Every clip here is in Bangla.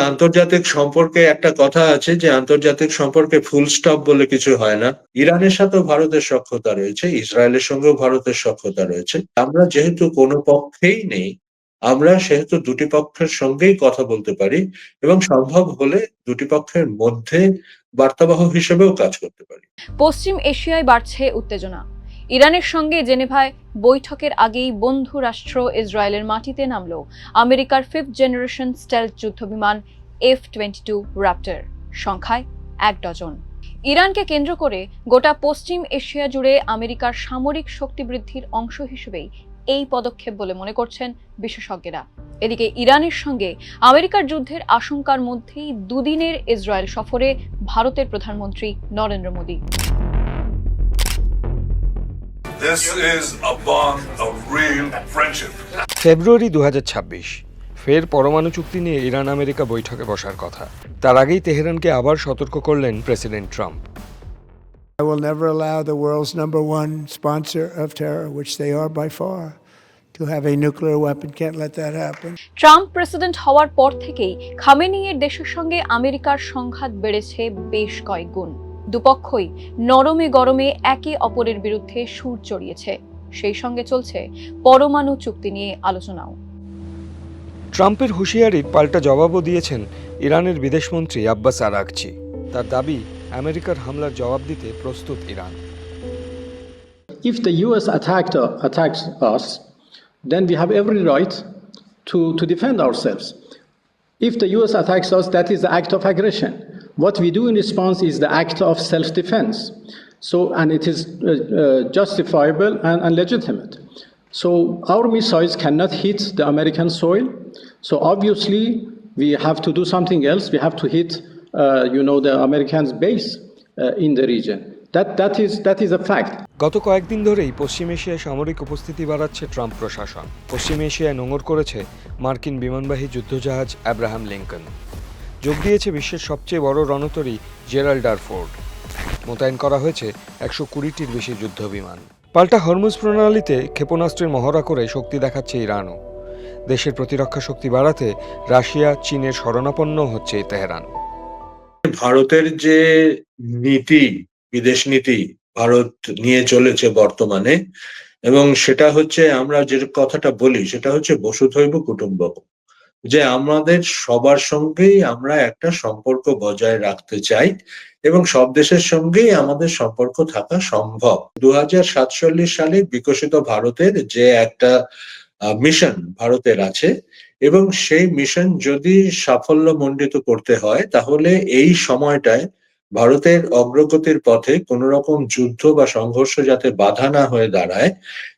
আন্তর্জাতিক সম্পর্কে একটা কথা আছে যে আন্তর্জাতিক সম্পর্কে ফুল স্টপ বলে কিছু হয় না। ইরানের সাথেও ভারতের সখ্যতা রয়েছে, ইসরায়েলের সঙ্গেও ভারতের সখ্যতা রয়েছে। আমরা যেহেতু কোনো পক্ষেই নেই, আমরা সেহেতু দুটি পক্ষের সঙ্গেই কথা বলতে পারি এবং সম্ভব হলে দুটি পক্ষের মধ্যে বার্তাবাহ হিসেবেও কাজ করতে পারি। পশ্চিম এশিয়ায় বাড়ছে উত্তেজনা। ইরানের সঙ্গে জেনেভায় বৈঠকের আগেই বন্ধু রাষ্ট্র ইসরায়েলের মাটিতে নামল আমেরিকার 5th জেনারেশন স্টেলথ যুদ্ধবিমান F-22 র্যাপটর, সংখ্যায় 1 ডজন। ইরানকে কেন্দ্র করে গোটা পশ্চিম এশিয়া জুড়ে আমেরিকার সামরিক শক্তি বৃদ্ধির অংশ হিসেবেই এই পদক্ষেপ বলে মনে করছেন বিশেষজ্ঞরা। এদিকে ইরানের সঙ্গে আমেরিকার যুদ্ধের আশঙ্কার মধ্যেই দুদিনের ইসরায়েল সফরে ভারতের প্রধানমন্ত্রী Narendra Modi. This is a bond of real friendship. ফেব্রুয়ারি 2026 ফের পরমাণু চুক্তি নিয়ে ইরান আমেরিকা বৈঠকে বসার কথা। তার আগেই তেহরানকে আবার সতর্ক করলেন president Trump. I will never allow the world's #1 sponsor of terror, which they are by far, to have a nuclear weapon. Can't let that happen. Trump president হওয়ার পর থেকেই খামেনির দেশের সঙ্গে আমেরিকার সংঘাত বেড়েছে বেশ কয়েক গুণ। দুপক্ষই নরমে গরমে একে অপরের বিরুদ্ধে সুর চড়িয়েছে। সেই সঙ্গে চলছে পরমাণু চুক্তি নিয়ে আলোচনাও। ট্রাম্পের হুঁশিয়ারির পাল্টা জবাবও দিয়েছেন ইরানের বিদেশমন্ত্রী আব্বাস আরাগচি। তার দাবি, আমেরিকার হামলার জবাব দিতে প্রস্তুত Iran. If the US attacks us, then we have every right to defend ourselves. If the US attacks us, that is the act of aggression. What we do in response is the act of self-defense. And it is justifiable and legitimate. So our missiles cannot hit the American soil. So obviously we have to do something else. We have to hit, the Americans' base in the region. That is a fact. গত কয়েকদিন ধরেই পশ্চিম এশিয়ায় সামরিক উপস্থিতি বাড়াচ্ছে ট্রাম্প প্রশাসন। পশ্চিম এশিয়ায় নোঙর করেছে মার্কিন বিমানবাহী যুদ্ধজাহাজ অ্যাব্রাহাম লিঙ্কন। যোগ দিয়েছে বিশ্বের সবচেয়ে বড় রণতরী জেরাল্ড আর ফোর্ড। মোতায়েন করা হয়েছে 120টির বেশি যুদ্ধবিমান। পাল্টা হরমুজ প্রণালীতে ক্ষেপণাস্ত্রের মহড়া করে শক্তি দেখাচ্ছে ইরানও। দেশের প্রতিরক্ষা শক্তি বাড়াতে রাশিয়া, চীনের শরণাপন্ন হচ্ছে তেহরান। ভারতের যে নীতি, বিদেশ নীতি ভারত নিয়ে চলেছে বর্তমানে, এবং সেটা হচ্ছে, আমরা যে কথাটা বলি সেটা হচ্ছে বসুধৈব কুটুম্বকম, যে আমাদের সবার সঙ্গেই আমরা একটা সম্পর্ক বজায় রাখতে চাই এবং সব দেশের সঙ্গেই আমাদের সম্পর্ক থাকা সম্ভব। 2047 সালে বিকশিত ভারতের যে একটা মিশন ভারতের আছে, এবং সেই মিশন যদি সাফল্যমণ্ডিত করতে হয় তাহলে এই সময়টায় ভারতের অগ্রগতির পথে কোনো রকম যুদ্ধ বা সংঘর্ষ যাতে বাধা না হয়ে দাঁড়ায়,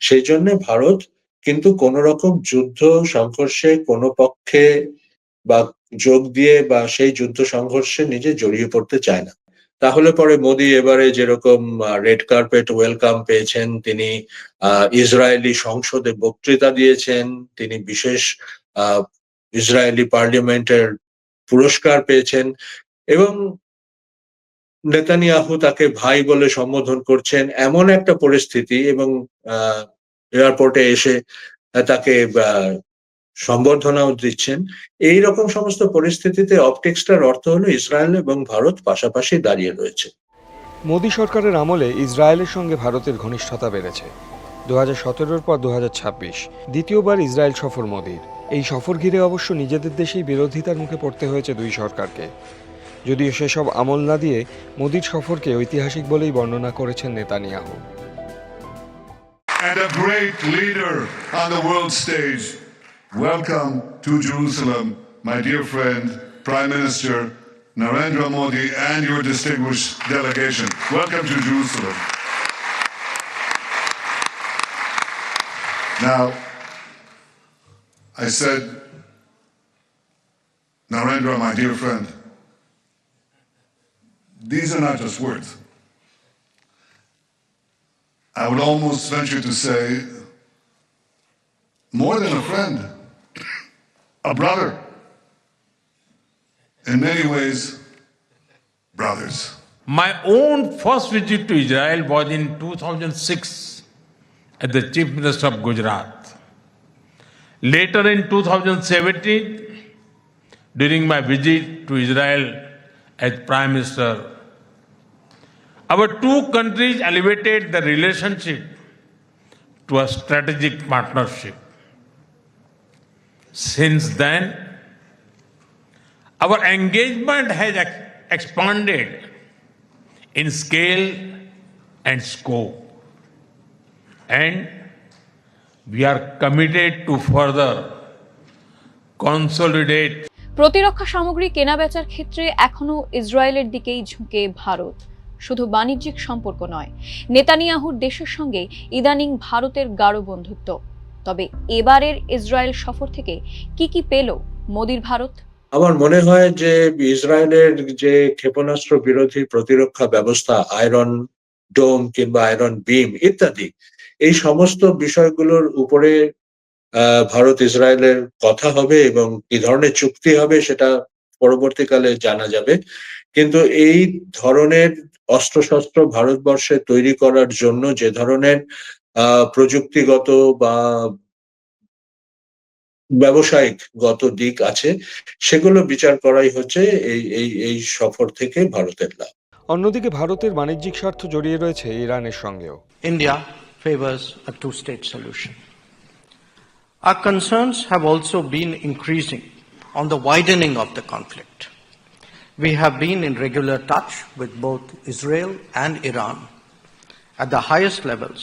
সেই জন্য ভারত কিন্তু কোনো রকম যুদ্ধ সংঘর্ষে কোনো পক্ষে বা যোগ দিয়ে বা সেই যুদ্ধ সংঘর্ষে নিজে জড়িয়ে পড়তে চায় না। তাহলে পরে মোদী এবারে যেরকম রেড কার্পেট ওয়েলকাম পেয়েছেন, তিনি ইসরায়েলি সংসদে বক্তৃতা দিয়েছেন, তিনি বিশেষ ইসরায়েলি পার্লামেন্টের পুরস্কার পেয়েছেন, এবং নেতানিয়াহু তাকে ভাই বলে সম্বোধন করছেন, এমন একটা পরিস্থিতি, এবং এয়ারপোর্টে এসে তাকে সম্বর্ধনাও দিচ্ছেন। এই রকম সমস্ত পরিস্থিতিতে অপটিক্সটার অর্থ হলো ইসরায়েল এবং ভারত পাশাপাশি দাঁড়িয়ে রয়েছে। মোদী সরকারের আমলে ইসরায়েলের সঙ্গে ভারতের ঘনিষ্ঠতা বেড়েছে। 2017 পর 2026 দ্বিতীয়বার ইসরায়েল সফর মোদীর। এই সফর ঘিরে অবশ্য নিজেদের দেশেই বিরোধিতার মুখে পড়তে হয়েছে দুই সরকারকে। যদিও সেসব আমল না দিয়ে মোদীর সফরকে ঐতিহাসিক বলেই বর্ণনা করেছেন Netanyahu. And a great leader on the world stage. Welcome to Jerusalem, my dear friend, Prime Minister Narendra Modi, and your distinguished delegation. Welcome to Jerusalem. Now, I said, Narendra, my dear friend, these are not just words. I would almost venture to say, more than a friend, a brother. In many ways, brothers. My own first visit to Israel was in 2006 as the Chief Minister of Gujarat. Later in 2017, during my visit to Israel as Prime Minister. Our two countries elevated the relationship to a strategic partnership. Since then, our engagement has expanded in scale and scope, and we are committed to further consolidate. প্রতিরক্ষা সামগ্রী কেনাবেচার ক্ষেত্রে এখনো ইসরায়েলের দিকেই ঝুঁকে ভারত। শুধু বাণিজ্যিক সম্পর্ক নয়, নেতানিয়াহুর দেশের সঙ্গে ইদানিং ভারতের গাঢ় বন্ধুত্ব। তবে এবারের ইসরায়েল সফর থেকে কি পেল মোদির ভারত? আমার মনে হয় যে ইসরায়েলের যে ক্ষেপণাস্ত্র বিরোধী প্রতিরক্ষা ব্যবস্থা, আয়রন ডোম কিংবা আয়রন বিম ইত্যাদি, এই সমস্ত বিষয়গুলোর উপরে ভারত ইসরায়েলের কথা হবে এবং কি ধরনের চুক্তি হবে সেটা পরবর্তীকালে জানা যাবে। কিন্তু এই ধরনের অস্ত্রশস্ত্র ভারতবর্ষে তৈরি করার জন্য যে ধরনের প্রযুক্তিগত বা ব্যবসায়িকগত দিক আছে, সেগুলো বিচার করাই হচ্ছে এই সফর থেকে ভারতের লাভ। অন্যদিকে ভারতের বাণিজ্যিক স্বার্থ জড়িয়ে রয়েছে ইরানের সঙ্গেও। India favors a two-state solution. Our concerns have also been increasing on the widening of the conflict. We have been in regular touch with both Israel and Iran at the highest levels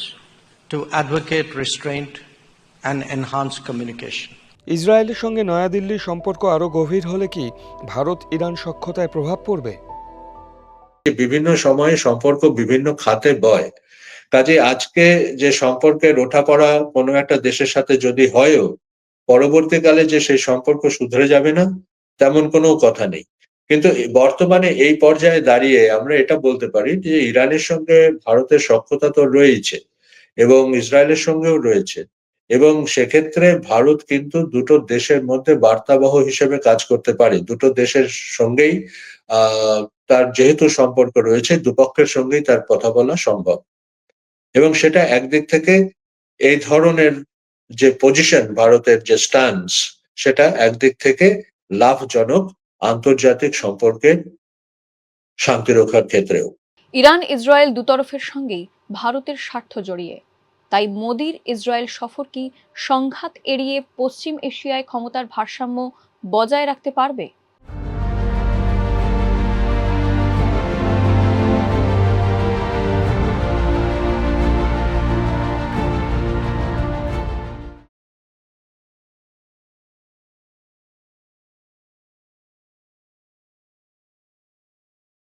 to advocate restraint and enhance communication. ইসরায়েলের সঙ্গে নয়াদিল্লির সম্পর্ক আরও গভীর হলে কি ভারত ইরান সখ্যতায় প্রভাব পড়বে? বিভিন্ন সময়ে সম্পর্ক বিভিন্ন খাতে বয়। কাজে আজকে যে সম্পর্কের ওঠাপড়া কোনো একটা দেশের সাথে যদি হয়ও, পরবর্তীকালে যে সেই সম্পর্ক শুধরে যাবে না তেমন কোনো কথা নেই। কিন্তু বর্তমানে এই পর্যায়ে দাঁড়িয়ে আমরা এটা বলতে পারি যে ইরানের সঙ্গে ভারতের সখ্যতা তো রয়েছে এবং ইসরায়েলের সঙ্গেও রয়েছে, এবং সেক্ষেত্রে ভারত কিন্তু দুটো দেশের মধ্যে বার্তাবহ হিসেবে কাজ করতে পারে। দুটো দেশের সঙ্গেই তার যেহেতু সম্পর্ক রয়েছে, দুপক্ষের সঙ্গেই তার কথা বলা সম্ভব, এবং সেটা একদিক থেকে এই ধরনের যে পজিশন, ভারতের যে স্ট্যান্স, সেটা একদিক থেকে লাভজনক আন্তর্জাতিক সম্পর্কের শান্তি রক্ষার ক্ষেত্রেও। ইরান ইসরায়েল দুতরফের সঙ্গেই ভারতের স্বার্থ জড়িয়ে, তাই মোদির ইসরায়েল সফর কি সংঘাত এড়িয়ে পশ্চিম এশিয়ায় ক্ষমতার ভারসাম্য বজায় রাখতে পারবে?